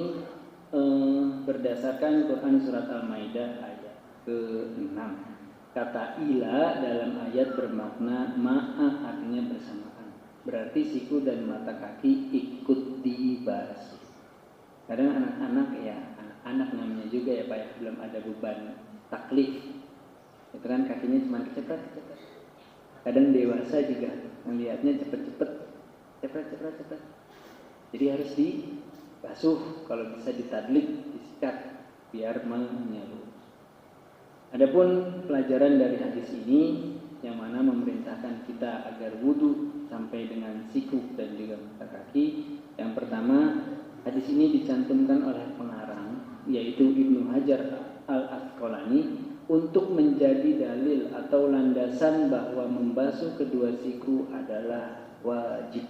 berdasarkan Quran surat Al-Maidah ayat ke-6. Kata ila dalam ayat bermakna ma'a, artinya bersamaan. Berarti siku dan mata kaki ikut dibasuh. Kadang anak-anak anak namanya juga ya Pak ya, belum ada beban taklif. Itu kan kakinya cuma cepat. Kadang dewasa juga melihatnya cepat. Jadi harus dibasuh, kalau bisa ditadlik, disikat biar menyeluruh. Adapun pelajaran dari hadis ini yang mana memerintahkan kita agar wudu sampai dengan siku dan juga mata kaki. Yang pertama, hadis ini dicantumkan oleh pengarang yaitu Ibnu Hajar Al-Asqalani untuk menjadi dalil atau landasan bahwa membasuh kedua siku adalah wajib.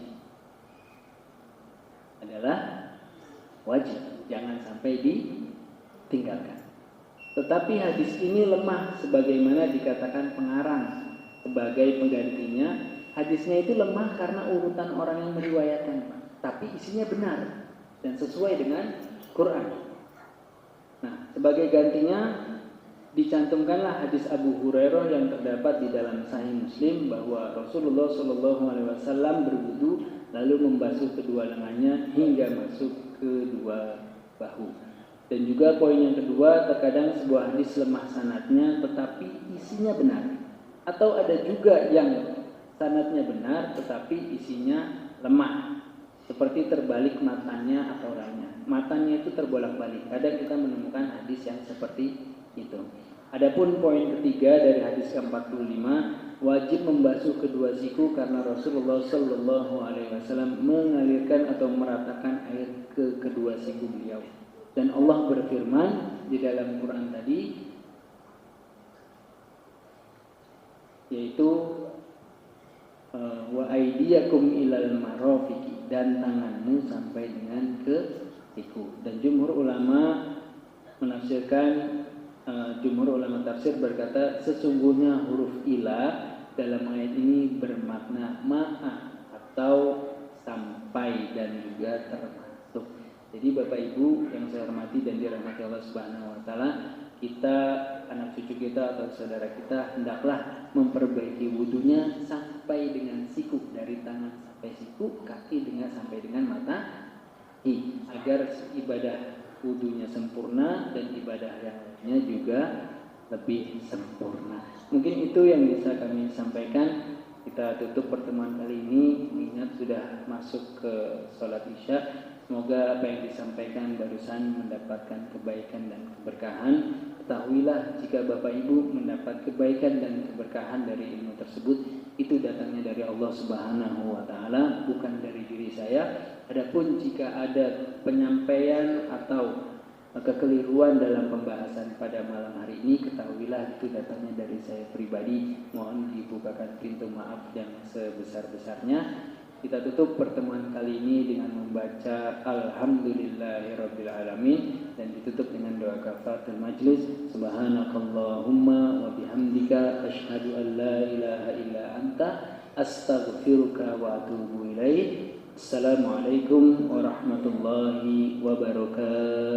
Jangan sampai ditinggalkan. Tetapi hadis ini lemah sebagaimana dikatakan pengarang. Sebagai penggantinya, hadisnya itu lemah karena urutan orang yang meriwayatkan, tapi isinya benar dan sesuai dengan Quran. Nah, sebagai gantinya dicantumkanlah hadis Abu Hurairah yang terdapat di dalam Sahih Muslim bahwa Rasulullah SAW berwudu lalu membasuh kedua lengannya hingga masuk ke dua bahu. Dan juga poin yang kedua, terkadang sebuah hadis lemah sanadnya tetapi isinya benar. Atau ada juga yang sanadnya benar tetapi isinya lemah. Seperti terbalik matanya atau orangnya. Matanya itu terbolak-balik. Kadang kita menemukan hadis yang seperti itu. Adapun poin ketiga dari hadis ke-45, wajib membasuh kedua siku karena Rasulullah SAW mengalirkan atau meratakan air ke kedua siku beliau. Dan Allah berfirman di dalam Quran tadi, yaitu wa aidiyakum ilal marafiqi, dan tanganmu sampai dengan ke siku. Dan jumhur ulama menafsirkan, jumhur ulama tafsir berkata sesungguhnya huruf ila dalam ayat ini bermakna ma'a atau sampai dan juga termasuk. Jadi Bapak Ibu yang saya hormati dan dirahmati Allah Subhanahu wa taala, kita, anak cucu kita atau saudara kita hendaklah memperbaiki wudunya sampai dengan siku, dari tangan sampai siku, kaki sampai dengan mata, agar ibadah wudunya sempurna dan ibadah yang lainnya juga lebih sempurna. Mungkin itu yang bisa kami sampaikan. Kita tutup pertemuan kali ini, mengingat sudah masuk ke sholat isya. Semoga apa yang disampaikan barusan mendapatkan kebaikan dan keberkahan. Ketahuilah jika Bapak Ibu mendapat kebaikan dan keberkahan dari ilmu tersebut, itu datangnya dari Allah Subhanahu wa taala, bukan dari diri saya. Adapun jika ada penyampaian atau kekeliruan dalam pembahasan pada malam hari ini, ketahuilah itu datangnya dari saya pribadi. Mohon dibukakan pintu maaf yang sebesar-besarnya. Kita tutup pertemuan kali ini dengan membaca Alhamdulillahirabbil alamin dan ditutup dengan doa kafaratul majlis. Subhanakallahumma wa bihamdika asyhadu an la ilaha illa anta astaghfiruka wa atubu ilaik. Assalamualaikum warahmatullahi wabarakatuh.